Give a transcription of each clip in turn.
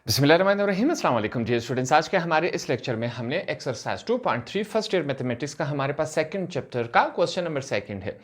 बिस्मिल्लाहिर्रहमानिर्रहीम अस्सलाम वालेकुम डियर स्टूडेंट्स। आज के हमारे इस लेक्चर में हमने एक्सरसाइज 2.3 फर्स्ट ईयर मैथमेटिक्स का हमारे पास सेकंड चैप्टर का क्वेश्चन नंबर सेकंड है।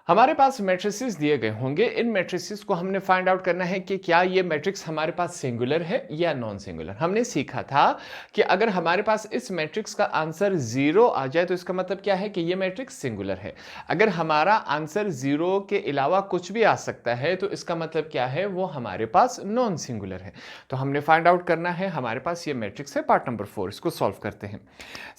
हमारे पास मैट्रिसेस दिए गए होंगे। इन मैट्रिसेस को हमने फाइंड आउट करना है कि क्या ये मैट्रिक्स हमारे पास सिंगुलर है या नॉन सिंगुलर। हमने सीखा था कि अगर हमारे पास इस मैट्रिक्स का आंसर 0 आ जाए तो इसका मतलब क्या है कि ये मैट्रिक्स सिंगुलर है। अगर हमारा आंसर 0 के अलावा कुछ भी आ सकता है तो इसका मतलब क्या है, वो हमारे पास नॉन सिंगुलर है। तो हमने फाइंड आउट करना है, हमारे पास ये मैट्रिक्स है पार्ट नंबर 4। इसको सॉल्व करते हैं।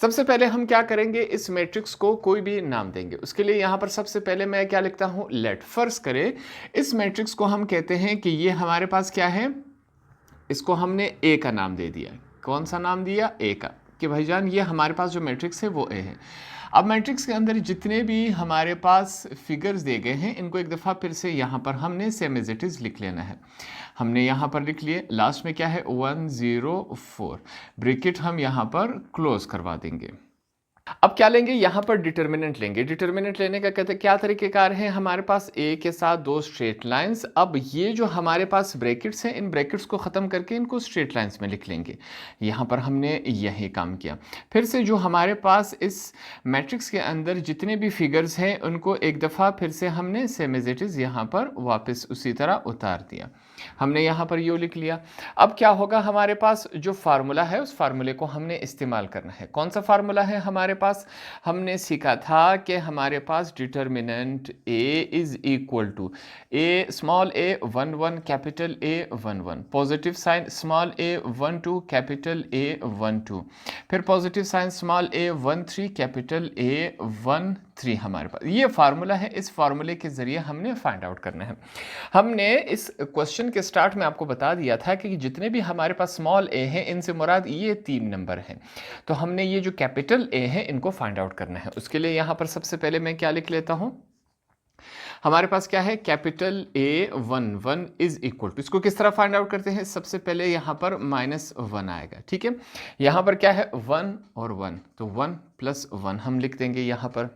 सबसे पहले हम क्या करेंगे, इस मैट्रिक्स को कोई भी नाम देंगे। उसके लिए यहां पर सबसे पहले मैं क्या लिखता हूं, लेट। फर्ज करें इस मैट्रिक्स को हम कहते हैं कि ये हमारे पास क्या है, इसको हमने ए का नाम दे दिया। कौन सा नाम दिया, ए का, कि भाईजान ये हमारे पास जो मैट्रिक्स है वो ए है। अब मैट्रिक्स के अंदर जितने भी हमारे पास फिगर्स दिए गए हैं इनको एक दफ़ा फिर से यहाँ पर हमने सेम एज इट इज़ लिख लेना है। हमने यहाँ पर लिख लिए, लास्ट में क्या है 104, ब्रैकेट हम यहाँ पर क्लोज करवा देंगे। अब क्या लेंगे, यहां पर डिटर्मिनेंट लेंगे। डिटर्मिनेंट लेने का कहते क्या तरीकेकार है, हमारे पास ए के साथ दो स्ट्रेट लाइंस। अब ये जो हमारे पास ब्रैकेट्स हैं, इन ब्रैकेट्स को ख़त्म करके इनको स्ट्रेट लाइंस में लिख लेंगे। यहां पर हमने यही काम किया। फिर से जो हमारे पास इस मैट्रिक्स के अंदर जितने भी फिगर्स हैं उनको एक दफ़ा फिर से हमने सेम एज इट इज़ यहाँ पर वापस उसी तरह उतार दिया। हमने यहाँ पर यू लिख लिया। अब क्या होगा, हमारे पास जो फार्मूला है उस फार्मूले को हमने इस्तेमाल करना है। कौन सा फार्मूला है हमारे पास, हमने सीखा था कि हमारे पास determinant A is equal to a small a 1 1 capital A 1 1, positive sign small a 1 2 capital A 1 2, फिर positive sign small a 1 3 capital A 1 3। हमारे पास ये फार्मूला है, इस फार्मूले के जरिए हमने फाइंड आउट करना है। हमने इस क्वेश्चन के स्टार्ट में आपको बता दिया था कि जितने भी हमारे पास स्मॉल ए हैं इनसे मुराद ये 3 नंबर हैं। तो हमने ये जो कैपिटल ए है इनको फाइंड आउट करना है। उसके लिए यहाँ पर सबसे पहले मैं क्या लिख लेता हूँ, हमारे पास क्या है, capital A 1 1 is equal to, इसको किस तरह फाइंड आउट करते हैं, सबसे पहले यहाँ पर -1 आएगा। ठीक है, यहाँ पर क्या है 1 और 1, तो 1 + 1 हम लिख देंगे यहाँ पर।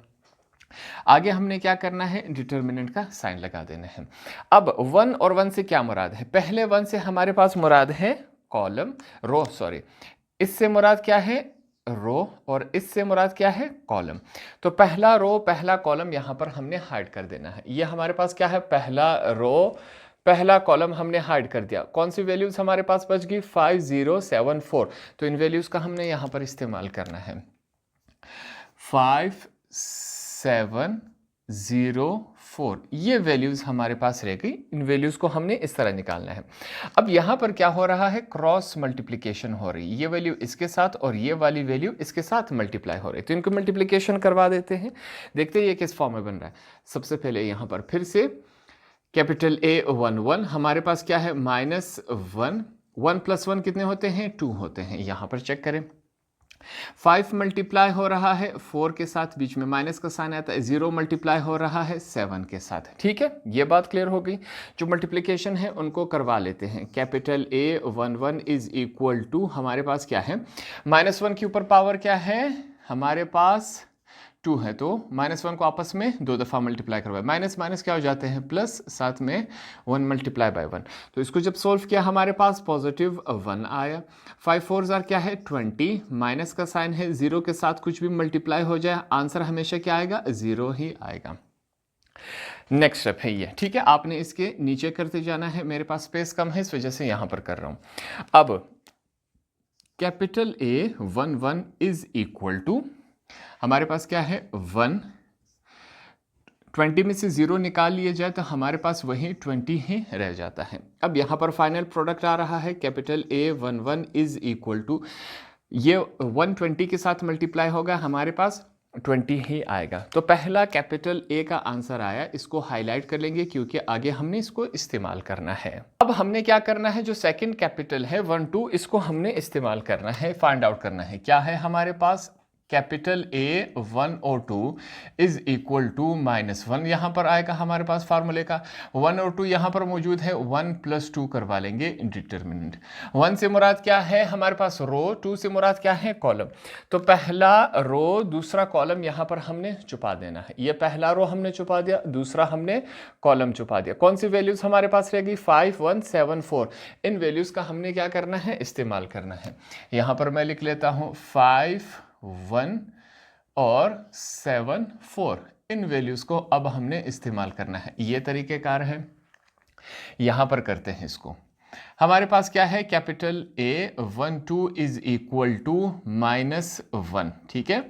आगे हमने क्या करना है, डिटर्मिनेंट का साइन लगा देना है। अब 1 और 1 से क्या मुराद है, पहले 1 से हमारे पास मुराद है कॉलम, रो सॉरी, इससे मुराद क्या है रो, और इससे मुराद क्या है कॉलम। तो पहला रो पहला कॉलम यहां पर हमने हाइड कर देना है। ये हमारे पास क्या है, पहला रो पहला कॉलम हमने हाइड कर दिया। कौन सी वैल्यूज हमारे पास बच गई, 5074। तो इन वैल्यूज का हमने यहां पर इस्तेमाल करना है। 5704 ये वैल्यूज हमारे पास रह गई। इन वैल्यूज को हमने इस तरह निकालना है। अब यहां पर क्या हो रहा है, क्रॉस मल्टीप्लिकेशन हो रही है। ये वैल्यू इसके साथ और ये वाली वैल्यू इसके साथ मल्टीप्लाई हो रही है, तो इनको मल्टीप्लिकेशन करवा देते हैं। देखते हैं ये किस फॉर्म में बन रहा है। सबसे पहले यहां पर फिर से कैपिटल ए 1 1, हमारे पास क्या है -1, 1 + 1 कितने होते हैं, 2 होते हैं। यहां पर चेक करें, 5 मल्टीप्लाई हो रहा है 4 के साथ, बीच में माइनस का साइन आता है, 0 मल्टीप्लाई हो रहा है 7 के साथ। ठीक है, ये बात क्लियर हो गई। जो मल्टीप्लिकेशन है उनको करवा लेते हैं। Capital A 1 1 is equal to, हमारे पास क्या है, -1 के ऊपर पावर क्या है, हमारे पास 2 है, तो -1 को आपस में 2 दफ़ा मल्टीप्लाई करवाए, माइनस माइनस क्या हो जाते हैं प्लस, साथ में 1 × 1। तो इसको जब सोल्व किया हमारे पास +1 आया। 5 4 क्या है 20, माइनस का साइन है, 0 के साथ कुछ भी मल्टीप्लाई हो जाए आंसर हमेशा क्या आएगा, 0 ही आएगा। नेक्स्ट स्टेप है ये। ठीक है, आपने इसके नीचे करते जाना है। मेरे पास स्पेस कम है इस वजह से यहां पर कर रहा हूं। अब capital A 1 1 is equal to, हमारे पास क्या है 1, 20 में से 0 निकाल लिया जाए तो हमारे पास वही 20 ही रह जाता है। अब यहाँ पर फाइनल प्रोडक्ट आ रहा है, capital A 1 1 is equal to, ये 120 के साथ मल्टीप्लाई होगा, हमारे पास 20 ही आएगा। तो पहला कैपिटल ए का आंसर आया। इसको हाईलाइट कर लेंगे क्योंकि आगे हमने इसको इस्तेमाल करना है। अब हमने क्या करना है, जो सेकंड कैपिटल है 1 2, इसको हमने इस्तेमाल करना है, फाइंड आउट करना है। क्या है हमारे पास, कैपिटल ए 1 और 2 इज इक्वल टू -1 यहाँ पर आएगा हमारे पास फार्मूले का। 1 और 2 यहाँ पर मौजूद है, 1 + 2 करवा लेंगे डिटर्मिनेंट। 1 से मुराद क्या है हमारे पास रो, 2 से मुराद क्या है कॉलम। तो पहला रो दूसरा कॉलम यहाँ पर हमने छुपा देना है। ये पहला रो हमने छुपा दिया, दूसरा हमने कॉलम छुपा दिया। कौन सी वैल्यूज हमारे पास रहेगी 5 1 7 4। इन वैल्यूज का हमने क्या करना है, इस्तेमाल करना है। यहाँ पर मैं लिख लेता हूँ 5 1 और 7 4। इन वैल्यूज को अब हमने इस्तेमाल करना है। ये तरीकेकार है, यहां पर करते हैं इसको। हमारे पास क्या है, capital A 1 2 is equal to -1। ठीक है,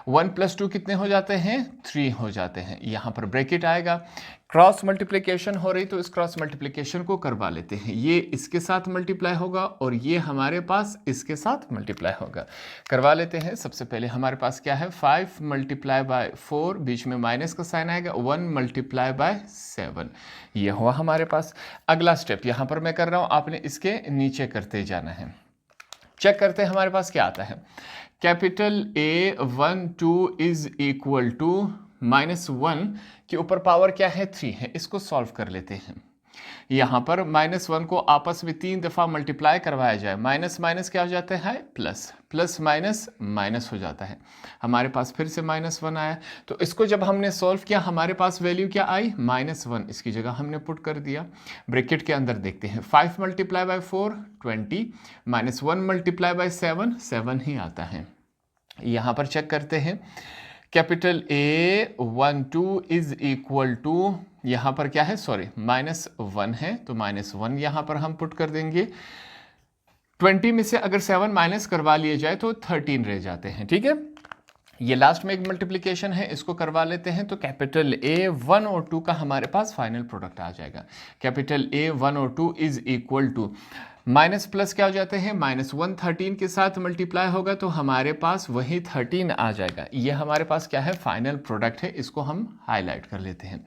1 + 2 कितने हो जाते हैं, 3 हो जाते हैं। यहां पर ब्रैकेट आएगा, क्रॉस मल्टीप्लिकेशन हो रही तो इस क्रॉस मल्टीप्लिकेशन को करवा लेते हैं। ये इसके साथ मल्टीप्लाई होगा और ये हमारे पास इसके साथ मल्टीप्लाई होगा। करवा लेते हैं। सबसे पहले हमारे पास क्या है, 5 × 4, बीच में माइनस का साइन आएगा, 1 × 7। ये हुआ हमारे पास। अगला स्टेप यहाँ पर मैं कर रहा हूँ, आपने इसके नीचे करते जाना है। चेक करते हैं हमारे पास क्या आता है। Capital A 1 2 is equal to -1 के ऊपर पावर क्या है, 3 है। इसको सॉल्व कर लेते हैं। यहां पर -1 को आपस में 3 दफा मल्टीप्लाई करवाया जाए, माइनस माइनस क्या हो जाता है, प्लस, प्लस माइनस माइनस हो जाता है। हमारे पास फिर से -1 आया। तो इसको जब हमने सॉल्व किया हमारे पास वैल्यू क्या आई, -1। इसकी जगह हमने पुट कर दिया। ब्रैकेट के अंदर देखते हैं, 5 × 4 20, -1 × 7 7 ही आता है। यहां पर चेक करते हैं, capital A 1 2 is equal to, यहां पर क्या है, सॉरी -1 है तो -1 यहां पर हम पुट कर देंगे। 20 में से अगर 7 माइनस करवा लिए जाए तो 13 रह जाते हैं। ठीक है, ये लास्ट में एक मल्टीप्लिकेशन है, इसको करवा लेते हैं। तो कैपिटल ए 1 और 2 का हमारे पास फाइनल प्रोडक्ट आ जाएगा। कैपिटल ए 1 और 2 is equal to, minus plus क्या हो जाते हैं, -1 13 के साथ मल्टीप्लाई होगा तो हमारे पास वही 13 आ जाएगा। ये हमारे पास क्या है, फाइनल प्रोडक्ट है। इसको हम हाईलाइट कर लेते हैं।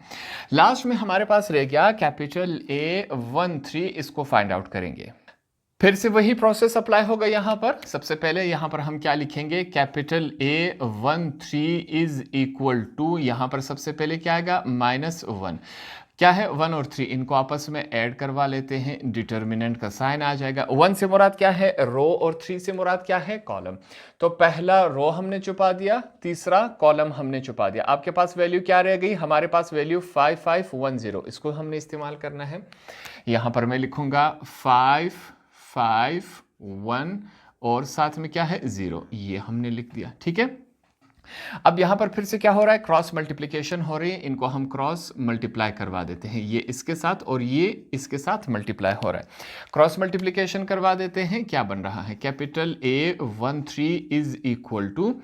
लास्ट में हमारे पास रह गया कैपिटल ए 1 3, इसको फाइंड आउट करेंगे। फिर से वही प्रोसेस अप्लाई होगा यहाँ पर। सबसे पहले यहाँ पर हम क्या लिखेंगे, capital A 1 3 is equal to, यहाँ पर सबसे पहले क्या आएगा, -1। क्या है, 1 और 3, इनको आपस में ऐड करवा लेते हैं, डिटर्मिनेंट का साइन आ जाएगा। 1 से मुराद क्या है, रो, और 3 से मुराद क्या है, कॉलम। तो पहला रो हमने छुपा दिया, तीसरा कॉलम हमने छुपा दिया। आपके पास वैल्यू क्या रह गई, हमारे पास वैल्यू 5510, इसको हमने इस्तेमाल करना है। यहां पर मैं लिखूंगा 5 5 1 और साथ में क्या है, 0, ये हमने लिख दिया। ठीक है, अब यहां पर फिर से क्या हो रहा है, क्रॉस मल्टीप्लिकेशन हो रही है। इनको हम क्रॉस मल्टीप्लाई करवा देते हैं, ये इसके साथ और ये इसके साथ मल्टीप्लाई हो रहा है। क्रॉस मल्टीप्लिकेशन करवा देते हैं, क्या बन रहा है, capital A 1 3 is equal to,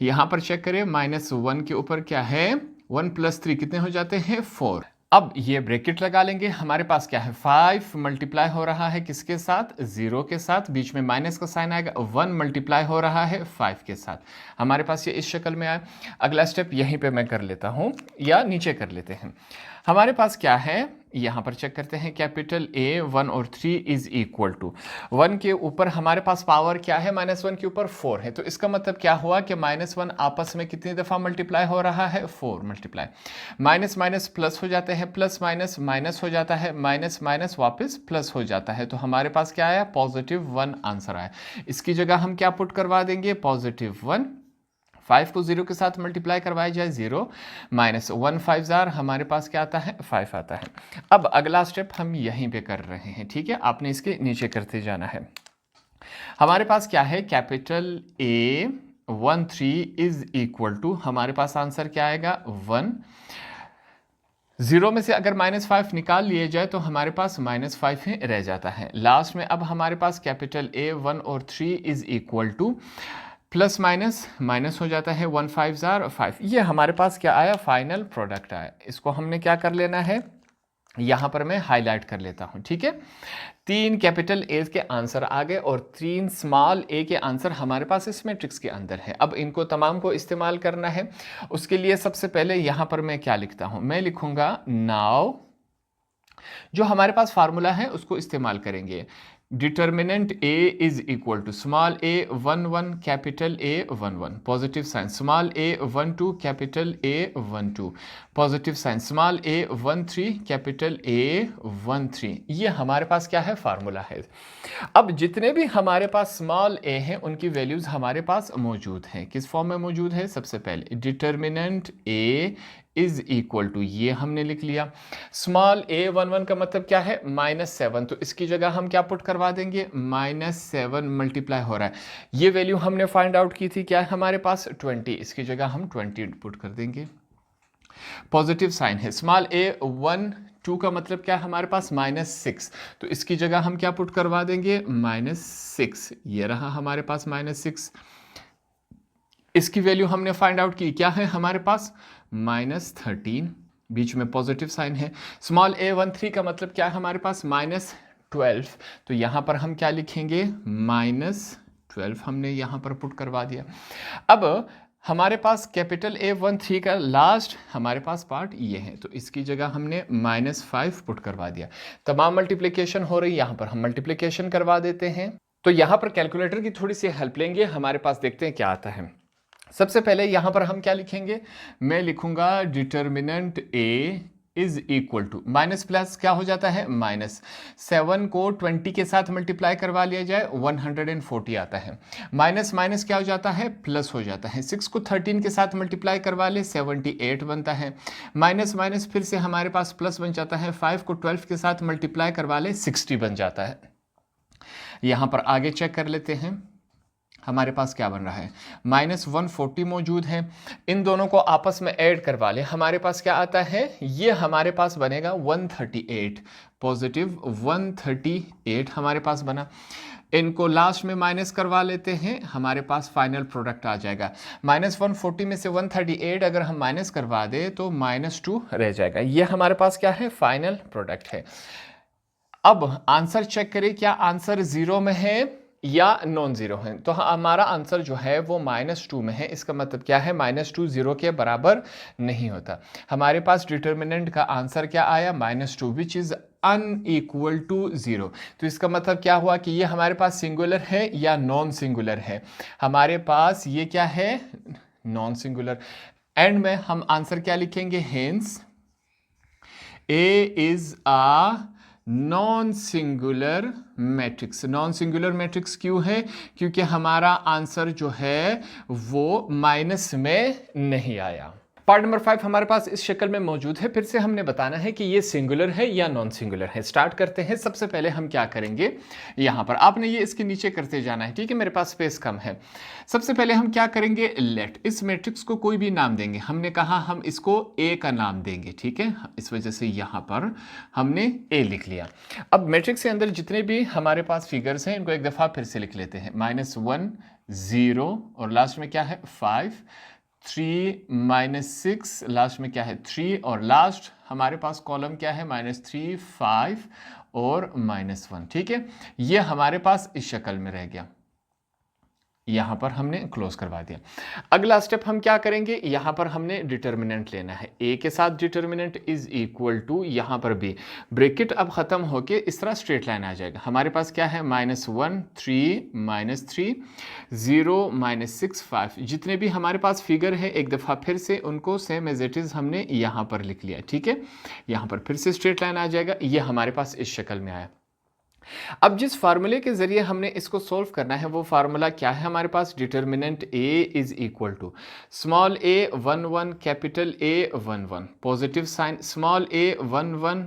यहां पर चेक करें, -1 के ऊपर क्या है, 1 + 3 कितने हो जाते हैं, 4। अब ये ब्रैकेट लगा लेंगे। हमारे पास क्या है, 5 मल्टीप्लाई हो रहा है किसके साथ, 0 के साथ, बीच में माइनस का साइन आएगा। 1 मल्टीप्लाई हो रहा है 5 के साथ। हमारे पास ये इस शक्ल में आया। अगला स्टेप यहीं पे मैं कर लेता हूं, या नीचे कर लेते हैं। हमारे पास क्या है, यहां पर चेक करते हैं, कैपिटल ए 1 और 3 इज इक्वल टू, 1 के ऊपर हमारे पास पावर क्या है, -1 के ऊपर 4 है। तो इसका मतलब क्या हुआ कि -1 आपस में कितनी दफा मल्टीप्लाई हो रहा है, 4 मल्टीप्लाई। माइनस माइनस प्लस हो जाते हैं, प्लस माइनस माइनस हो जाता है, माइनस माइनस वापस प्लस हो जाता है। तो हमारे पास क्या आया, +1 आंसर आया। इसकी जगह हम क्या पुट करवा देंगे, +1। 5 को 0 के साथ मल्टीप्लाई करवाया जाए, 0, -1 5 हमारे पास क्या आता है, 5 आता है। अब अगला स्टेप हम यहीं पे कर रहे हैं। ठीक है, आपने इसके नीचे करते जाना है। हमारे पास क्या है, capital A 1 3 is equal to, हमारे पास आंसर क्या आएगा, 1। 0 में से अगर -5 निकाल लिए जाए तो हमारे पास -5 ही रह जाता है। लास्ट में अब हमारे पास कैपिटल ए 1 और 3 is equal to, plus minus minus हो जाता है, 1 5 5। ये हमारे पास क्या आया, फाइनल प्रोडक्ट आया। इसको हमने क्या कर लेना है, यहां पर मैं हाईलाइट कर लेता हूं। ठीक है, 3 कैपिटल ए के आंसर आ गए और 3 स्मॉल ए के आंसर हमारे पास इस मैट्रिक्स के अंदर है। अब इनको तमाम को इस्तेमाल करना है। उसके लिए सबसे पहले यहां पर मैं क्या लिखता हूं, मैं लिखूंगा नाउ, जो हमारे पास फार्मूला है उसको इस्तेमाल करेंगे। Determinant A is equal to small a 1 1 capital A 1 1 positive sign, small a 1 2 capital A 1 2 positive sign, small a 1 3 capital A 1 3। ये हमारे पास क्या है, फार्मूला है। अब जितने भी हमारे पास स्मॉल ए हैं उनकी वैल्यूज हमारे पास मौजूद हैं। किस फॉर्म में मौजूद है, सबसे पहले determinant A is equal to, ये हमने लिख लिया। स्मॉल ए 1 1 का मतलब क्या है, -7, तो इसकी जगह हम क्या पुट करवा देंगे, -7 मल्टीप्लाई हो रहा है। ये वैल्यू हमने फाइंड आउट की थी, क्या है हमारे पास 20, इसकी जगह हम 20 पुट कर देंगे। पॉजिटिव साइन है, स्मॉल ए 1 2 का मतलब क्या है हमारे पास -6, तो इसकी जगह हम क्या पुट करवा देंगे, -6। ये रहा हमारे पास -6, इसकी वैल्यू हमने फाइंड आउट की, क्या है हमारे पास -13, बीच में पॉजिटिव साइन है। स्मॉल ए 1 3 का मतलब क्या है हमारे पास -12, तो यहां पर हम क्या लिखेंगे, -12 हमने यहां पर पुट करवा दिया। अब हमारे पास कैपिटल ए 1 3 का लास्ट हमारे पास पार्ट ये है, तो इसकी जगह हमने -5 पुट करवा दिया। तमाम मल्टीप्लिकेशन हो रही, यहां पर हम मल्टीप्लिकेशन करवा देते हैं। तो यहां पर कैलकुलेटर की थोड़ी सी हेल्प लेंगे, हमारे पास देखते हैं क्या आता है। सबसे पहले यहां पर हम क्या लिखेंगे, मैं लिखूंगा determinant A is equal to, minus plus क्या हो जाता है -7 को 20 के साथ मल्टीप्लाई करवा लिया जाए 140 आता है। माइनस माइनस क्या हो जाता है, प्लस हो जाता है। 6 को 13 के साथ मल्टीप्लाई करवा ले 78 बनता है। माइनस माइनस फिर से हमारे पास प्लस बन जाता है। 5 को 12 के साथ मल्टीप्लाई करवा ले 60 बन जाता है। यहां पर आगे चेक कर लेते हैं, हमारे पास क्या बन रहा है, -140 मौजूद है। इन दोनों को आपस में ऐड करवा ले, हमारे पास क्या आता है, ये हमारे पास बनेगा 138, पॉजिटिव 138 हमारे पास बना। इनको लास्ट में माइनस करवा लेते हैं, हमारे पास फाइनल प्रोडक्ट आ जाएगा। -140 में से 138 अगर हम माइनस करवा दे तो -2 रह जाएगा। ये हमारे पास क्या है, फाइनल प्रोडक्ट है। अब आंसर चेक करें, क्या आंसर 0 में है या नॉन जीरो है। तो हमारा आंसर जो है वो -2 में है। इसका मतलब क्या है, -2 0 के बराबर नहीं होता। हमारे पास डिटर्मिनेंट का आंसर क्या आया, -2 विच इज अनइक्वल टू 0। तो इसका मतलब क्या हुआ कि ये हमारे पास सिंगुलर है या नॉन सिंगुलर है। हमारे पास ये क्या है, नॉन सिंगुलर। एंड में हम आंसर क्या लिखेंगे, hence A is a non singular matrix. Non singular matrix क्यों है, क्योंकि हमारा आंसर जो है वो माइनस में नहीं आया। पार्ट नंबर 5 हमारे पास इस शक्ल में मौजूद है। फिर से हमने बताना है कि ये सिंगुलर है या नॉन सिंगुलर है। स्टार्ट करते हैं। सबसे पहले हम क्या करेंगे, यहां पर आपने ये इसके नीचे करते जाना है, ठीक है, मेरे पास स्पेस कम है। सबसे पहले हम क्या करेंगे, लेट, इस मैट्रिक्स को कोई भी नाम देंगे। हमने कहा हम इसको ए का नाम देंगे, ठीक है, इस वजह से यहां पर हमने ए लिख लिया। अब मैट्रिक्स के अंदर जितने भी हमारे पास फिगर्स हैं इनको एक दफा फिर से लिख लेते हैं। -1 0 और लास्ट में क्या है 5, 3 -6 लास्ट में क्या है 3 और लास्ट हमारे पास कॉलम क्या है -3 5 और -1, ठीक है। ये हमारे पास इस शक्ल में रह गया, यहां पर हमने क्लोज करवा दिया। अगला स्टेप हम क्या करेंगे, यहां पर हमने डिटर्मिनेंट लेना है। ए के साथ डिटर्मिनेंट इज इक्वल टू यहां पर बी, ब्रैकेट अब खत्म होके इस तरह स्ट्रेट लाइन आ जाएगा। हमारे पास क्या है -1 3 -3 0 -6 5। जितने भी हमारे पास फिगर है एक दफा फिर से उनको सेम एज इट इज हमने यहां पर लिख लिया, ठीक है। यहां पर फिर से स्ट्रेट लाइन आ जाएगा। ये हमारे पास इस शक्ल में आया। अब जिस फार्मूले के जरिए हमने इसको सोल्व करना है वो फार्मूला क्या है हमारे पास, determinant A is equal to small a 1 1 capital A 1 1 positive sign, small a 1 1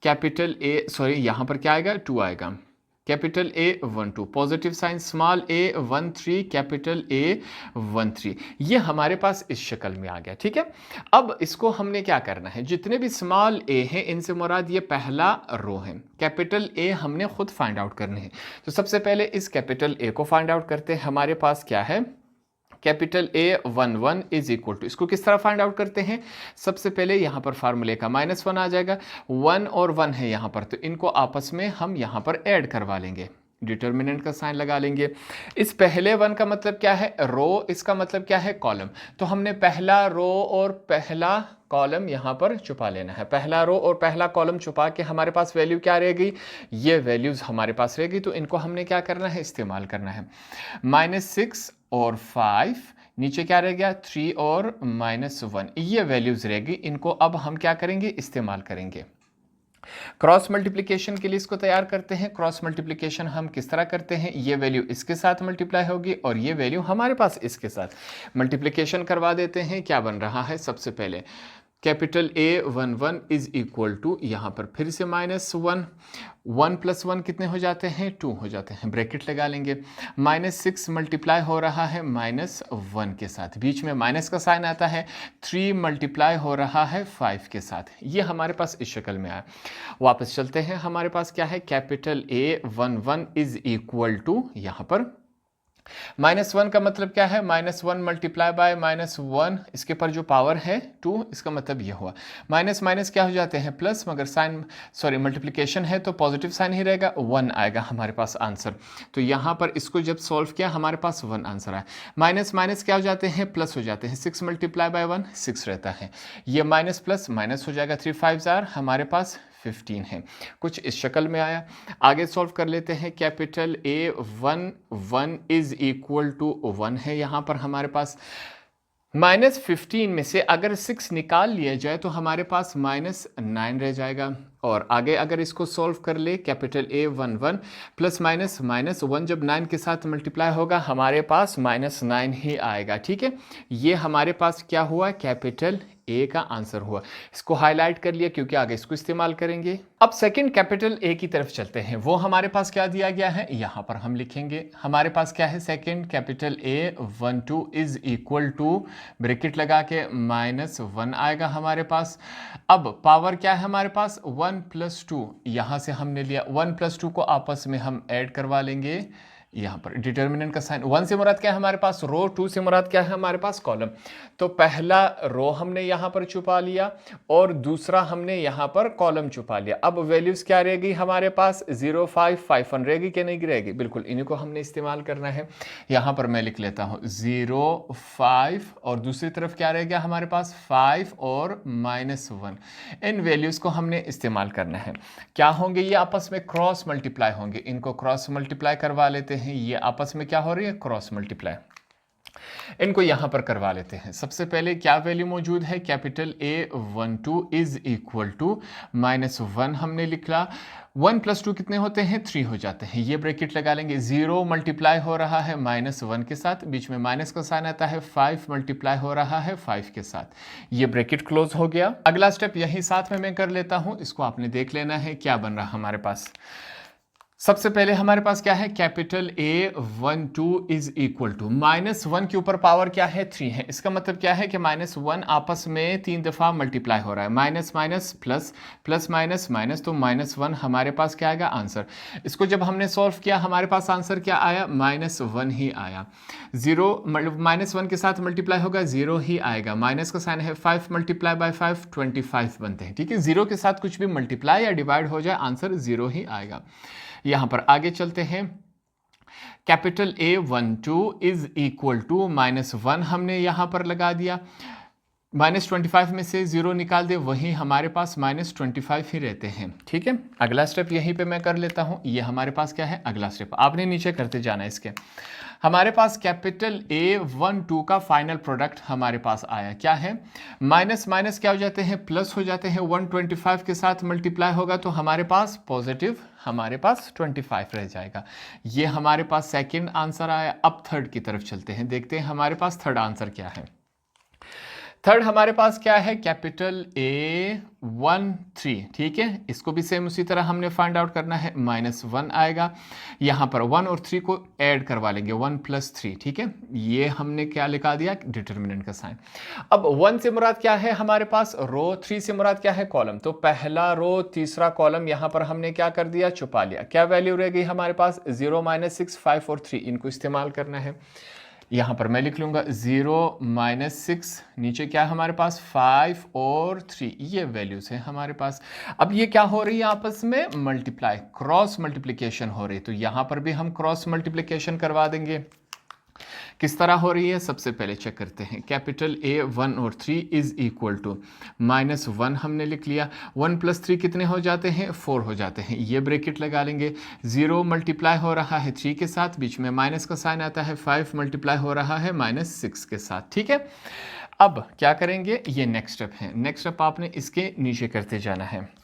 capital A, sorry यहां पर क्या आएगा 2 आएगा, capital A 1 2 positive sign, small a 1 3 capital A 1 3। ये हमारे पास इस शक्ल में आ गया, ठीक है। अब इसको हमने क्या करना है, जितने भी स्मॉल ए हैं इनसे मुराद ये पहला रो है। कैपिटल ए हमने खुद फाइंड आउट करने हैं, तो सबसे पहले इस कैपिटल ए को फाइंड आउट करते हैं। हमारे पास क्या है, capital A 1 1 is equal to, इसको किस तरह फाइंड आउट करते हैं, सबसे पहले यहां पर फार्मूले का -1 आ जाएगा, 1 और 1 है यहां पर, तो इनको आपस में हम यहां पर ऐड करवा लेंगे। डिटर्मिनेंट का साइन लगा लेंगे। इस पहले वन का मतलब क्या है, रो, इसका मतलब क्या है, कॉलम। तो हमने पहला रो और पहला कॉलम यहां पर छुपा लेना है। पहला रो और पहला कॉलम छुपा के हमारे पास वैल्यू क्या रहेगी, ये वैल्यूज हमारे पास रहेगी। तो इनको हमने क्या करना है, इस्तेमाल करना है। -6 और 5, नीचे क्या रह गया, 3 और -1, ये वैल्यूज रहेगी। इनको अब हम क्या करेंगे, इस्तेमाल करेंगे। क्रॉस मल्टीप्लिकेशन के लिए इसको तैयार करते हैं। क्रॉस मल्टीप्लिकेशन हम किस तरह करते हैं, ये वैल्यू इसके साथ मल्टीप्लाई होगी और ये वैल्यू हमारे पास इसके साथ मल्टीप्लिकेशन करवा देते हैं। क्या बन रहा है, सबसे पहले capital A11 is equal to, यहाँ पर फिर से -1, 1 + 1 कितने हो जाते हैं, 2 हो जाते हैं, ब्रैकेट लगा लेंगे। -6 मल्टीप्लाई हो रहा है -1 के साथ, बीच में माइनस का साइन आता है। 3 मल्टीप्लाई हो रहा है 5 के साथ, ये हमारे पास इस शक्ल में आया। वापस चलते हैं, हमारे पास क्या है, capital A11 is equal to, यहाँ पर -1 का मतलब क्या है, -1 मल्टीप्लाई बाय -1, इसके पर जो पावर है 2, इसका मतलब ये हुआ। माइनस माइनस क्या हो जाते हैं, प्लस, मगर साइन, सॉरी मल्टीप्लिकेशन है तो पॉजिटिव साइन ही रहेगा, 1 आएगा हमारे पास आंसर। तो यहाँ पर इसको जब सॉल्व किया हमारे पास 1 आंसर आया। माइनस माइनस क्या हो जाते हैं, प्लस हो जाते हैं। 6 मल्टीप्लाई बाय 1 6 रहता है, ये माइनस प्लस माइनस हो जाएगा। 3 5 हमारे पास 15 है। कुछ इस शक्ल में आया। आगे सॉल्व कर लेते हैं। Capital A11 is equal to 1 है यहाँ पर हमारे पास। -15 में से अगर 6 निकाल लिया जाए तो हमारे पास -9 रह जाएगा। और आगे अगर इसको सॉल्व कर ले, कैपिटल A11 प्लस माइनस -1 जब 9 के साथ मल्टीप्लाई होगा हमारे पास -9 ही आएगा। ठीक है, ये हमारे पास क्या हुआ, कैपिटल ए का आंसर हुआ। इसको हाईलाइट कर लिया क्योंकि आगे इसको इस्तेमाल करेंगे। अब सेकंड कैपिटल ए की तरफ चलते हैं। वो हमारे पास क्या दिया गया है, यहाँ पर हम लिखेंगे। हमारे पास क्या है, second capital A12 is equal to, bracket लगा के -1 आएगा हमारे पास। अब पावर क्या है हमारे पास, 1 + 2, यहाँ से हमने लिया 1 + 2 को आपस में हम ऐड करवा लेंगे। यहाँ पर डिटर्मिनेंट का साइन, 1 से मुराद क्या है हमारे पास, रो, 2 से मुराद क्या है हमारे पास, कॉलम। तो पहला रो हमने यहाँ पर छुपा लिया और दूसरा हमने यहाँ पर कॉलम छुपा लिया। अब वैल्यूज क्या रहेगी हमारे पास, 0 5 5 1 रहेगी कि नहीं रहेगी, बिल्कुल इन्हीं को हमने इस्तेमाल करना है। यहाँ पर मैं लिख लेता हूँ 0 5 और दूसरी तरफ क्या रह गया हमारे पास, 5 और -1। इन वैल्यूज को हमने इस्तेमाल करना है। क्या होंगे, ये आपस में क्रॉस मल्टीप्लाई होंगे। इनको क्रॉस मल्टीप्लाई करवा लेते हैं। ये आपस में क्या हो रही है, क्रॉस मल्टीप्लाई। इनको यहां पर करवा लेते हैं। सबसे पहले क्या वैल्यू मौजूद है, capital A12 is equal to -1 हमने लिखा। 1 + 2 कितने होते हैं, 3 हो जाते हैं। ये ब्रैकेट लगा लेंगे। 0 मल्टीप्लाई हो रहा है -1 के साथ, बीच में माइनस का साइन आता है। 5 मल्टीप्लाई हो रहा है 5 के साथ, ये ब्रैकेट क्लोज हो गया। अगला स्टेप यही साथ में मैं कर लेता हूं, इसको आपने देख लेना है क्या बन रहा हमारे पास। सबसे पहले हमारे पास क्या है, capital A12 is equal to, -1 के ऊपर पावर क्या है, 3 है। इसका मतलब क्या है कि -1 आपस में 3 दफ़ा मल्टीप्लाई हो रहा है। Minus minus plus, plus minus minus, तो -1 हमारे पास क्या आएगा, आंसर। इसको जब हमने सॉल्व किया हमारे पास आंसर क्या आया, -1 ही आया। 0 -1 के साथ मल्टीप्लाई होगा 0 ही आएगा। माइनस का साइन है, 5 मल्टीप्लाई बाय 5 25 बनते हैं। ठीक है, 0 के साथ कुछ भी मल्टीप्लाई या डिवाइड हो जाए आंसर 0 ही आएगा। यहां पर आगे चलते हैं। Capital A12 is equal to -1 हमने यहां पर लगा दिया। -25 में से 0 निकाल दे, वही हमारे पास -25 ही रहते हैं। ठीक है, अगला स्टेप यहीं पे मैं कर लेता हूं। ये हमारे पास क्या है, अगला स्टेप आपने नीचे करते जाना है। इसके हमारे पास कैपिटल A12 का फाइनल प्रोडक्ट हमारे पास आया। क्या है, माइनस माइनस क्या हो जाते हैं, प्लस हो जाते हैं। 125 के साथ मल्टीप्लाई होगा तो हमारे पास पॉजिटिव, हमारे पास 25 रह जाएगा। ये हमारे पास सेकंड आंसर आया। अब थर्ड की तरफ चलते हैं, देखते हैं हमारे पास थर्ड आंसर क्या है। थर्ड हमारे पास क्या है, कैपिटल A13। ठीक है, इसको भी सेम उसी तरह हमने फाइंड आउट करना है। -1 आएगा, यहाँ पर 1 और 3 को ऐड करवा लेंगे, 1 + 3। ठीक है, ये हमने क्या लिखा दिया, डिटर्मिनेंट का साइन। अब 1 से मुराद क्या है हमारे पास, रो, 3 से मुराद क्या है, कॉलम। तो पहला रो तीसरा कॉलम यहाँ पर हमने क्या कर दिया, छुपा लिया। क्या वैल्यू रह गई हमारे पास, 0 -6 5 और 3, इनको इस्तेमाल करना है। यहाँ पर मैं लिख लूँगा 0 -6, नीचे क्या है हमारे पास 5 और 3, ये वैल्यूज है हमारे पास। अब ये क्या हो रही है आपस में मल्टीप्लाई, क्रॉस मल्टीप्लिकेशन हो रही है, तो यहाँ पर भी हम क्रॉस मल्टीप्लिकेशन करवा देंगे। किस तरह हो रही है सबसे पहले चेक करते हैं। कैपिटल A 1 और 3 इज इक्वल टू -1 हमने लिख लिया, 1 + 3 कितने हो जाते हैं 4 हो जाते हैं, ये ब्रैकेट लगा लेंगे। 0 मल्टीप्लाई हो रहा है 3 के साथ, बीच में माइनस का साइन आता है, 5 मल्टीप्लाई हो रहा है -6 के साथ, ठीक है। अब क्या करेंगे, ये नेक्स्ट स्टेप है, नेक्स्ट स्टेप आपने इसके नीचे करते जाना है।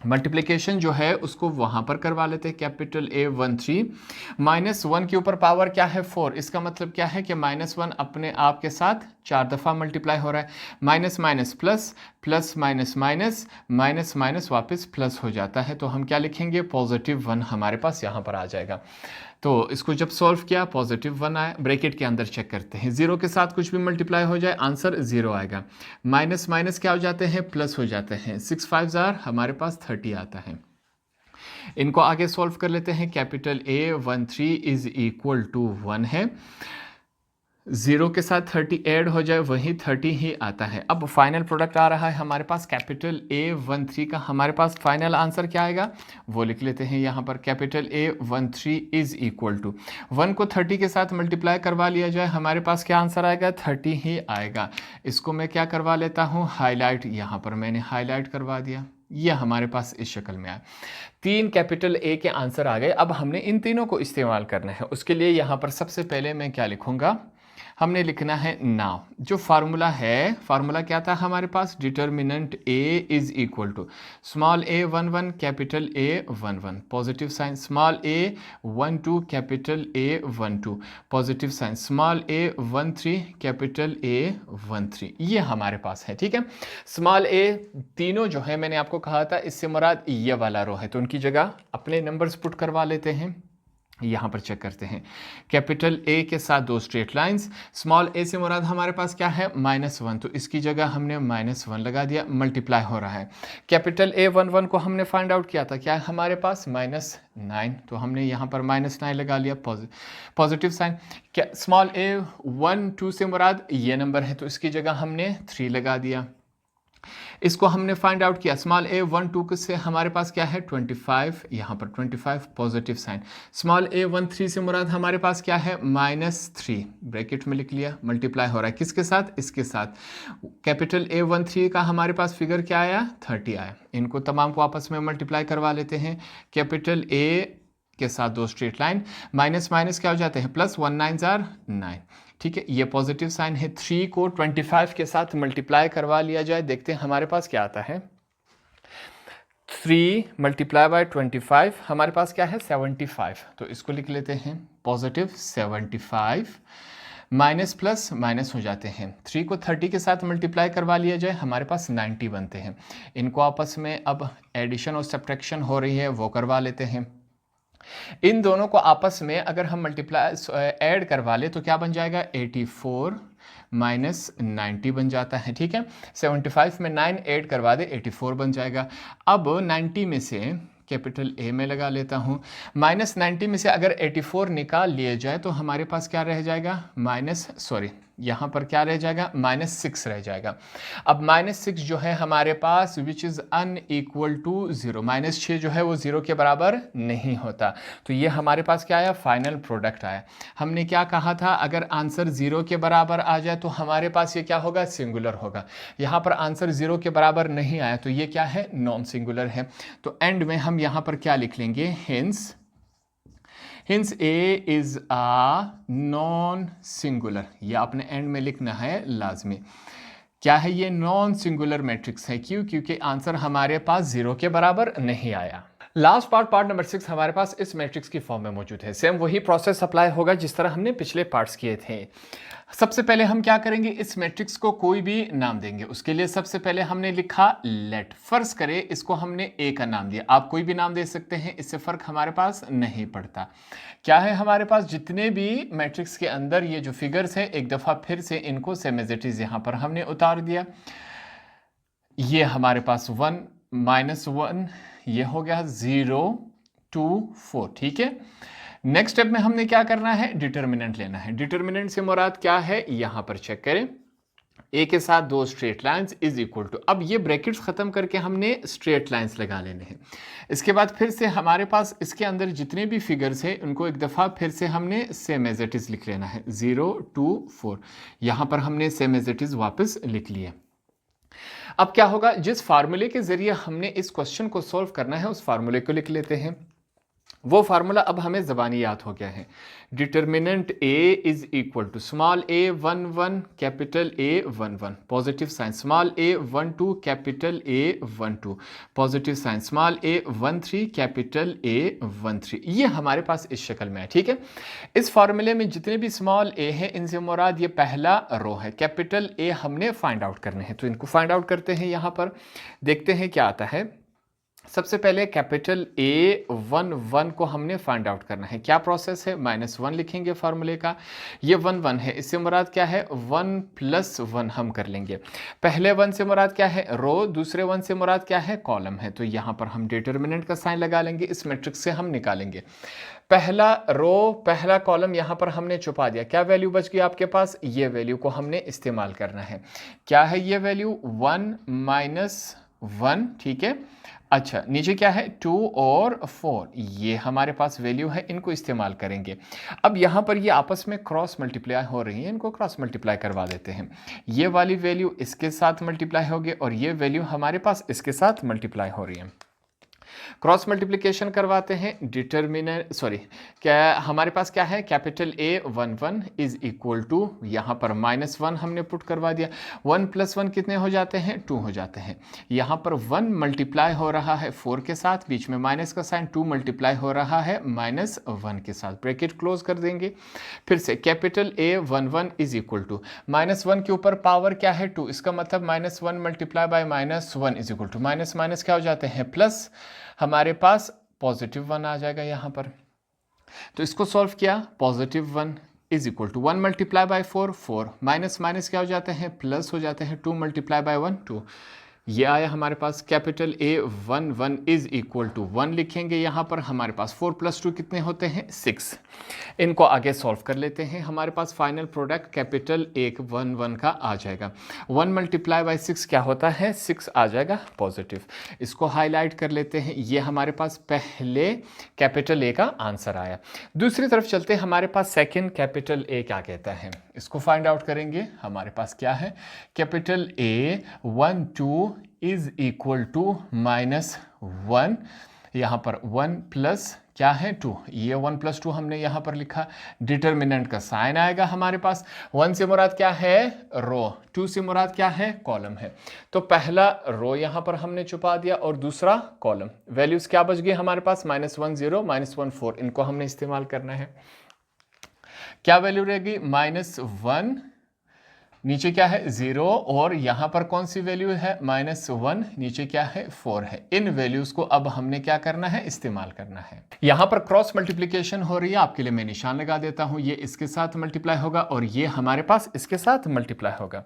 मल्टीप्लिकेशन जो है उसको वहां पर करवा लेते हैं। कैपिटल A 1 3 -1 के ऊपर पावर क्या है 4, इसका मतलब क्या है कि -1 अपने आप के साथ 4 दफ़ा मल्टीप्लाई हो रहा है। Minus minus plus, plus minus minus, minus minus वापस प्लस हो जाता है, तो हम क्या लिखेंगे +1 हमारे पास यहाँ पर आ जाएगा। तो इसको जब सॉल्व किया +1 आया, ब्रैकेट के अंदर चेक करते हैं, 0 के साथ कुछ भी मल्टीप्लाई हो जाए आंसर 0 आएगा। माइनस माइनस क्या हो जाते हैं प्लस हो जाते हैं, 6 5 हमारे पास 30 आता है। इनको आगे सॉल्व कर लेते हैं। Capital A 1 3 is equal to 1 है, 0 के साथ 30 ऐड हो जाए वही 30 ही आता है। अब फाइनल प्रोडक्ट आ रहा है हमारे पास कैपिटल A 1 3 का, हमारे पास फाइनल आंसर क्या आएगा वो लिख लेते हैं यहाँ पर। Capital A 1 3 is equal to 1 को 30 के साथ मल्टीप्लाई करवा लिया जाए, हमारे पास क्या आंसर आएगा 30 ही आएगा। इसको मैं क्या करवा लेता हूँ हाईलाइट, यहाँ पर मैंने हाईलाइट करवा दिया, यह हमारे पास इस शक्ल में आया। 3 कैपिटल A के आंसर आ गए। अब हमने इन तीनों को इस्तेमाल करना है, उसके लिए यहाँ पर सबसे पहले मैं क्या लिखूंगा, हमने लिखना है नाउ। जो फार्मूला है, फार्मूला क्या था हमारे पास, determinant A is equal to small a 1 1 capital A 1 1 positive sign, small a 1 2 capital A 1 2 positive sign, small a 1 3 capital A 1 3, ये हमारे पास है, ठीक है। स्मॉल a तीनों जो है मैंने आपको कहा था इससे मुराद ये वाला रो है, तो उनकी जगह अपने नंबर्स पुट करवा लेते हैं। यहाँ पर चेक करते हैं, कैपिटल A के साथ 2 स्ट्रेट लाइंस, स्मॉल a से मुराद हमारे पास क्या है -1, तो इसकी जगह हमने -1 लगा दिया, मल्टीप्लाई हो रहा है। कैपिटल A 1 1 को हमने फाइंड आउट किया था, क्या है हमारे पास -9, तो हमने यहाँ पर -9 लगा लिया, पॉजिटिव साइन। क्या स्मॉल a 1 2 से मुराद ये नंबर है, तो इसकी जगह हमने 3 लगा दिया। इसको हमने फाइंड आउट किया, स्मॉल a 1 2 से हमारे पास क्या है 25, यहाँ पर 25 पॉजिटिव साइन। स्मॉल a 1 3 से मुराद हमारे पास क्या है -3, ब्रैकेट में लिख लिया, मल्टीप्लाई हो रहा है किसके साथ, इसके साथ। कैपिटल A 1 3 का हमारे पास फिगर क्या आया 30 आया। इनको तमाम को आपस में मल्टीप्लाई करवा लेते हैं। कैपिटल A के साथ 2 स्ट्रेट लाइन, माइनस माइनस क्या हो जाते हैं प्लस, 1 9 9, ठीक है, ये पॉजिटिव साइन है। 3 को 25 के साथ मल्टीप्लाई करवा लिया जाए, देखते हैं हमारे पास क्या आता है। 3 मल्टीप्लाई बाय 25 हमारे पास क्या है 75, तो इसको लिख लेते हैं पॉजिटिव 75, माइनस प्लस माइनस हो जाते हैं। 3 को 30 के साथ मल्टीप्लाई करवा लिया जाए, हमारे पास 90 बनते हैं। इनको आपस में अब एडिशन और सब्ट्रैक्शन हो रही है वो करवा लेते हैं। इन दोनों को आपस में अगर हम मल्टीप्लाई ऐड करवा ले तो क्या बन जाएगा 84 माइनस 90 बन जाता है, ठीक है। 75 में 9 ऐड करवा दे 84 बन जाएगा। अब 90 में से कैपिटल A में लगा लेता हूँ, -90 में से अगर 84 निकाल लिए जाए तो हमारे पास क्या रह जाएगा यहाँ पर क्या रह जाएगा -6 रह जाएगा। अब -6 जो है हमारे पास विच इज़ अनइक्वल टू 0, -6 जो है वो 0 के बराबर नहीं होता, तो ये हमारे पास क्या आया फाइनल प्रोडक्ट आया। हमने क्या कहा था, अगर आंसर 0 के बराबर आ जाए तो हमारे पास ये क्या होगा सिंगुलर होगा। यहाँ पर आंसर 0 के बराबर नहीं आया तो ये क्या है नॉन सिंगुलर है। तो एंड में हम यहाँ पर क्या लिख लेंगे, hence A is a non singular, ये अपने एंड में लिखना है लाजमी। क्या है ये नॉन सिंगुलर मैट्रिक्स है, क्योंकि आंसर हमारे पास 0 के बराबर नहीं आया। लास्ट पार्ट नंबर 6 हमारे पास इस मैट्रिक्स की फॉर्म में मौजूद है। सेम वही प्रोसेस अप्लाई होगा जिस तरह हमने पिछले पार्ट्स किए थे। सबसे पहले हम क्या करेंगे, इस मैट्रिक्स को कोई भी नाम देंगे। उसके लिए सबसे पहले हमने लिखा लेट, फर्ज करें इसको हमने A का नाम दिया, आप कोई भी नाम दे सकते हैं, इससे फर्क हमारे पास नहीं पड़ता। क्या है हमारे पास जितने भी मैट्रिक्स के अंदर ये जो फिगर्स है, एक दफ़ा फिर से इनको सेम एज इट इज यहाँ पर हमने उतार दिया। ये हमारे पास 1 -1 ये हो गया 0 2 4, ठीक है। नेक्स्ट स्टेप में हमने क्या करना है, डिटर्मिनेंट लेना है। डिटर्मिनेंट से मुराद क्या है, यहां पर चेक करें, ए के साथ दो straight lines is equal to, अब ये ब्रैकेट्स खत्म करके हमने स्ट्रेट लाइंस लगा लेने हैं। इसके बाद फिर से हमारे पास इसके अंदर जितने भी फिगर्स हैं उनको एक दफ़ा फिर से हमने सेम एज इट इज़ लिख लेना है, 0 2 4, यहाँ पर हमने सेम एज इट इज़ वापस लिख लिया। अब क्या होगा, जिस फार्मूले के जरिए हमने इस क्वेश्चन को सॉल्व करना है उस फार्मूले को लिख लेते हैं। वो फार्मूला अब हमें ज़बानी याद हो गया है। Determinant A is equal to small a 1 1 capital A 1 1 positive sign, small a 1 2 capital A 1 2 positive sign, small a 1 3 capital A 1 3। ये हमारे पास इस शक्ल में है, ठीक है। इस फार्मूले में जितने भी स्मॉल ए हैं इनसे मुराद ये पहला रो है, कैपिटल ए हमने फाइंड आउट करने हैं, तो इनको फाइंड आउट करते हैं। यहाँ पर देखते हैं क्या आता है। सबसे पहले कैपिटल A1 1 को हमने फाइंड आउट करना है। क्या प्रोसेस है, -1 लिखेंगे फार्मूले का। ये 1 1 है, इससे मुराद क्या है, 1 + 1 हम कर लेंगे। पहले 1 से मुराद क्या है, रो, दूसरे 1 से मुराद क्या है, कॉलम है। तो यहाँ पर हम डिटर्मिनेंट का साइन लगा लेंगे, इस मैट्रिक्स से हम निकालेंगे। पहला रो पहला कॉलम यहाँ पर हमने छुपा दिया। क्या वैल्यू बच गई आपके पास, ये वैल्यू को हमने इस्तेमाल करना है। क्या है ये वैल्यू, 1 - 1, ठीक है। अच्छा, नीचे क्या है, 2 और 4, ये हमारे पास वैल्यू है, इनको इस्तेमाल करेंगे। अब यहाँ पर ये आपस में क्रॉस मल्टीप्लाई हो रही है, इनको क्रॉस मल्टीप्लाई करवा देते हैं। ये वाली वैल्यू इसके साथ मल्टीप्लाई होगी और ये वैल्यू हमारे पास इसके साथ मल्टीप्लाई हो रही है। क्रॉस मल्टीप्लिकेशन करवाते हैं। डिटर्मिनेंट क्या हमारे पास क्या है, capital A 1 1 is equal to, यहाँ पर -1 हमने पुट करवा दिया। 1 + 1 कितने हो जाते हैं, 2 हो जाते हैं। यहाँ पर 1 मल्टीप्लाई हो रहा है 4 के साथ, बीच में माइनस का साइन, 2 मल्टीप्लाई हो रहा है -1 के साथ, ब्रैकेट क्लोज कर देंगे। फिर से capital A 1 1 is equal to, -1 के ऊपर पावर क्या है, 2, इसका मतलब -1 multiply by -1 is equal to, minus minus क्या हो जाते हैं, प्लस, हमारे पास +1 आ जाएगा यहाँ पर। तो इसको सॉल्व किया, +1 is equal to 1 multiply by 4 4, minus minus क्या हो जाते हैं, प्लस हो जाते हैं, 2 मल्टीप्लाई बाय 1 2, ये आया हमारे पास। Capital A 1 1 is equal to 1 लिखेंगे यहाँ पर। हमारे पास 4 + 2 कितने होते हैं, 6। इनको आगे सॉल्व कर लेते हैं। हमारे पास फाइनल प्रोडक्ट कैपिटल A 1 1 का आ जाएगा। 1 मल्टीप्लाई बाय 6 क्या होता है, 6 आ जाएगा पॉजिटिव। इसको हाईलाइट कर लेते हैं। ये हमारे पास पहले कैपिटल A का आंसर आया। दूसरी तरफ चलते हैं, हमारे पास सेकेंड कैपिटल A क्या कहता है, इसको फाइंड आउट करेंगे। हमारे पास क्या है, capital A 1 2 is equal to -1, यहाँ पर 1 प्लस क्या है, 2, ये 1 + 2 हमने यहाँ पर लिखा। डिटर्मिनेंट का साइन आएगा हमारे पास। 1 से मुराद क्या है, रो, 2 से मुराद क्या है, कॉलम है। तो पहला रो यहाँ पर हमने छुपा दिया और दूसरा कॉलम। वैल्यूज क्या बच गई हमारे पास, -1 0 -1 4, इनको हमने इस्तेमाल करना है। क्या वैल्यू रहेगी, -1, नीचे क्या है 0, और यहाँ पर कौन सी वैल्यू है, -1, नीचे क्या है 4 है। इन वैल्यूज को अब हमने क्या करना है, इस्तेमाल करना है। यहाँ पर क्रॉस मल्टीप्लिकेशन हो रही है, आपके लिए मैं निशान लगा देता हूँ। ये इसके साथ मल्टीप्लाई होगा और ये हमारे पास इसके साथ मल्टीप्लाई होगा।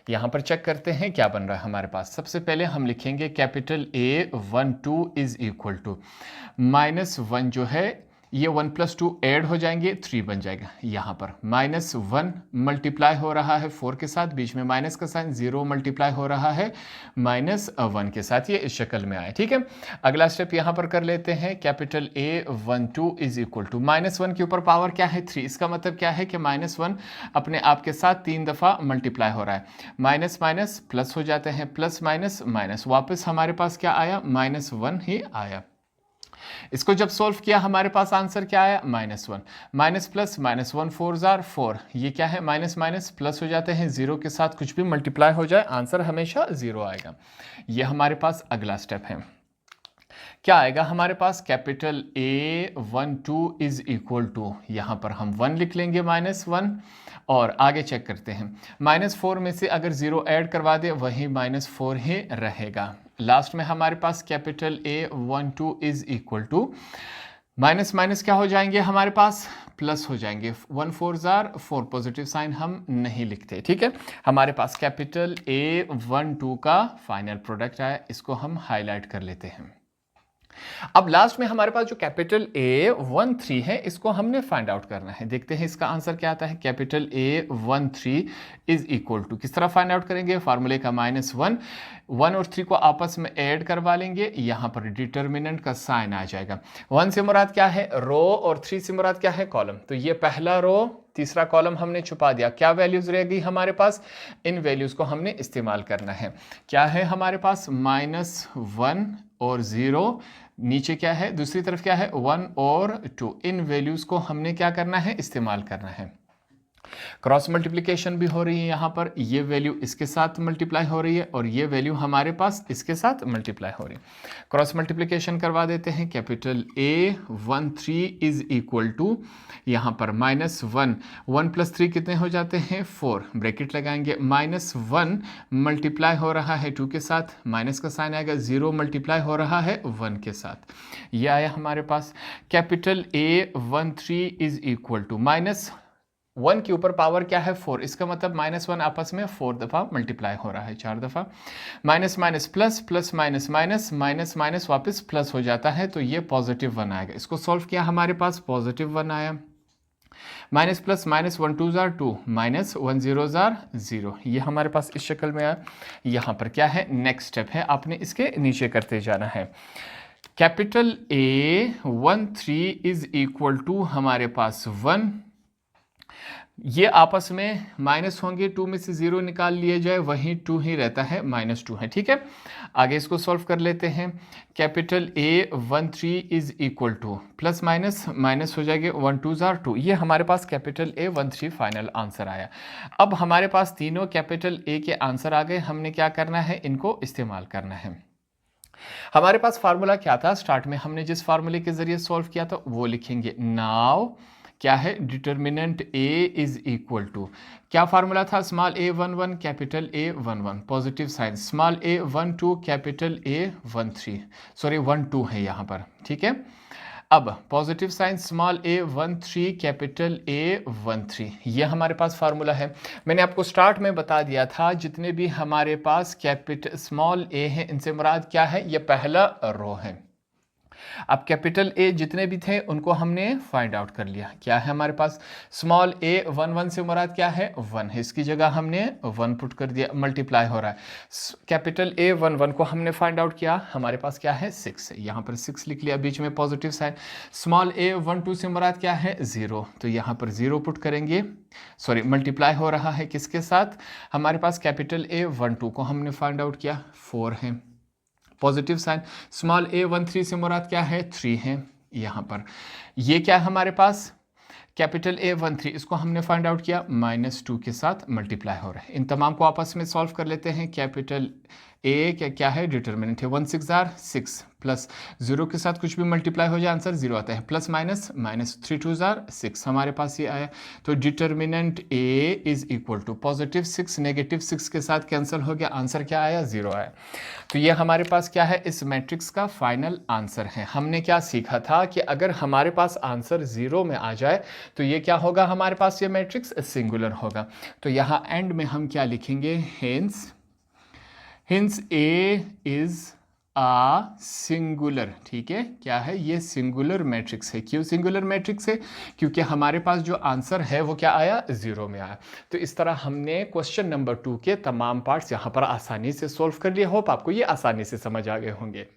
यहाँ पर चेक करते हैं क्या बन रहा है हमारे पास। सबसे पहले हम लिखेंगे capital A 1 2 is equal to -1, जो है ये 1 + 2 ऐड हो जाएंगे, 3 बन जाएगा। यहाँ पर -1 मल्टीप्लाई हो रहा है 4 के साथ, बीच में माइनस का साइन, 0 मल्टीप्लाई हो रहा है -1 के साथ, ये इस शक्ल में आया, ठीक है। अगला स्टेप यहाँ पर कर लेते हैं। Capital A 1 2 is equal to, -1 के ऊपर पावर क्या है, 3, इसका मतलब क्या है कि -1 अपने आप के साथ 3 दफ़ा मल्टीप्लाई हो रहा है। माइनस माइनस प्लस हो जाते हैं, प्लस माइनस माइनस, वापस हमारे पास क्या आया, -1 ही आया। इसको जब सॉल्व किया हमारे पास आंसर क्या आया, -1, माइनस प्लस, -1 4 जार 4, ये क्या है, माइनस माइनस प्लस हो जाते हैं, 0 के साथ कुछ भी मल्टीप्लाई हो जाए आंसर हमेशा 0 आएगा। ये हमारे पास अगला स्टेप है। क्या आएगा हमारे पास, capital A 1 2 is equal to, यहाँ पर हम 1 लिख लेंगे, -1, और आगे चेक करते हैं। -4 में से अगर 0 ऐड करवा दे वही -4 ही रहेगा। लास्ट में हमारे पास capital A 1 2 is equal to, minus minus क्या हो जाएंगे हमारे पास, प्लस हो जाएंगे। 1 4 जार 4, पॉजिटिव साइन हम नहीं लिखते, ठीक है। हमारे पास कैपिटल A 1 2 का फाइनल प्रोडक्ट आया, इसको हम हाईलाइट कर लेते हैं। अब लास्ट में हमारे पास जो कैपिटल A13 है इसको हमने फाइंड आउट करना है। देखते हैं इसका आंसर क्या आता है। Capital A13 is equal to, किस तरह फाइंड आउट करेंगे, फार्मूले का -1, 1 और 3 को आपस में ऐड करवा लेंगे, यहाँ पर डिटर्मिनेंट का साइन आ जाएगा। 1 से मुराद क्या है, रो, और 3 से मुराद क्या है, कॉलम। तो ये पहला रो, तीसरा कॉलम हमने छुपा दिया। क्या वैल्यूज रहेगी हमारे पास, इन वैल्यूज को हमने इस्तेमाल करना है। क्या है हमारे पास, -1 और 0, नीचे क्या है, दूसरी तरफ क्या है, 1 और 2। इन वैल्यूज को हमने क्या करना है, इस्तेमाल करना है। क्रॉस मल्टीप्लिकेशन भी हो रही है यहाँ पर, ये वैल्यू इसके साथ मल्टीप्लाई हो रही है और ये वैल्यू हमारे पास इसके साथ मल्टीप्लाई हो रही है। क्रॉस मल्टीप्लिकेशन करवा देते हैं। Capital A13 is equal to, यहाँ पर -1, 1 + 3 कितने हो जाते हैं, 4, ब्रैकेट लगाएंगे। -1 मल्टीप्लाई हो रहा है 2 के साथ, माइनस का साइन आएगा, 0 मल्टीप्लाई हो रहा है 1 के साथ, ये आया हमारे पास। Capital A13 is equal to, -1 के ऊपर पावर क्या है, 4, इसका मतलब -1 आपस में 4 दफ़ा मल्टीप्लाई हो रहा है, 4 दफ़ा। Minus minus plus, plus minus minus, minus minus वापस प्लस हो जाता है, तो ये +1 आएगा। इसको सॉल्व किया हमारे पास +1 आया। Minus plus minus, 1 2 jar 2, -1 0 jar 0, ये हमारे पास इस शक्ल में आया। यहाँ पर क्या है, नेक्स्ट स्टेप है, आपने इसके नीचे करते जाना है। Capital A13 is equal to हमारे पास 1, ये आपस में माइनस होंगे, 2 में से 0 निकाल लिए जाए, वहीं 2 ही रहता है, -2 है, ठीक है। आगे इसको सॉल्व कर लेते हैं। Capital A13 is equal to, plus minus minus हो जाएंगे, 1 2 जार 2, ये हमारे पास कैपिटल A13 फाइनल आंसर आया। अब हमारे पास तीनों कैपिटल A के आंसर आ गए, हमने क्या करना है, इनको इस्तेमाल करना है। हमारे पास फार्मूला क्या था, स्टार्ट में हमने जिस फार्मूले के जरिए सॉल्व किया था वो लिखेंगे। नाउ क्या है, determinant A is equal to, क्या फार्मूला था, small a11 capital A11, positive sign, small a12 capital A13, sorry 12 है यहाँ पर, ठीक है। अब positive sign, small a13 capital A13, ये हमारे पास फार्मूला है। मैंने आपको स्टार्ट में बता दिया था, जितने भी हमारे पास कैपिटल स्मॉल a है, इनसे मुराद क्या है, ये पहला रो है। अब कैपिटल A जितने भी थे उनको हमने फाइंड आउट कर लिया। क्या है हमारे पास, स्मॉल a11 से मुराद क्या है, 1 है, इसकी जगह हमने 1 पुट कर दिया, मल्टीप्लाई हो रहा है। कैपिटल A11 को हमने फाइंड आउट किया, हमारे पास क्या है, 6 है, यहाँ पर 6 लिख लिया, बीच में पॉजिटिव साइन। स्मॉल a12 से मुराद क्या है, 0, तो यहाँ पर 0 पुट करेंगे, सॉरी मल्टीप्लाई हो रहा है किसके साथ, हमारे पास कैपिटल A12 को हमने फाइंड आउट किया, 4 है, पॉजिटिव साइन। स्मॉल a13 से मुराद क्या है, 3 है, यहाँ पर ये क्या है हमारे पास, कैपिटल A13, इसको हमने फाइंड आउट किया, -2 के साथ मल्टीप्लाई हो रहा है। इन तमाम को आपस में सॉल्व कर लेते हैं। कैपिटल A क्या है, डिटर्मिनेंट है, 1 6 जार 6, प्लस 0 के साथ कुछ भी मल्टीप्लाई हो जाए आंसर 0 आता है, प्लस माइनस माइनस, 3 2 जार 6, हमारे पास ये आया। तो determinant A is equal to +6, -6 के साथ कैंसिल हो गया, आंसर क्या आया, 0 आया। तो ये हमारे पास क्या है, इस मैट्रिक्स का फाइनल आंसर है। हमने क्या सीखा था कि अगर हमारे पास आंसर 0 में आ जाए तो ये क्या होगा, हमारे पास ये मैट्रिक्स सिंगुलर होगा। तो यहाँ एंड में हम क्या लिखेंगे, hence A is a singular, ठीक है। क्या है, ये सिंगुलर मैट्रिक्स है। क्यों सिंगुलर मैट्रिक्स है, क्योंकि हमारे पास जो आंसर है वो क्या आया, 0 में आया। तो इस तरह हमने क्वेश्चन नंबर 2 के तमाम पार्ट्स यहाँ पर आसानी से सॉल्व कर लिए। होप आपको ये आसानी से समझ आ गए होंगे।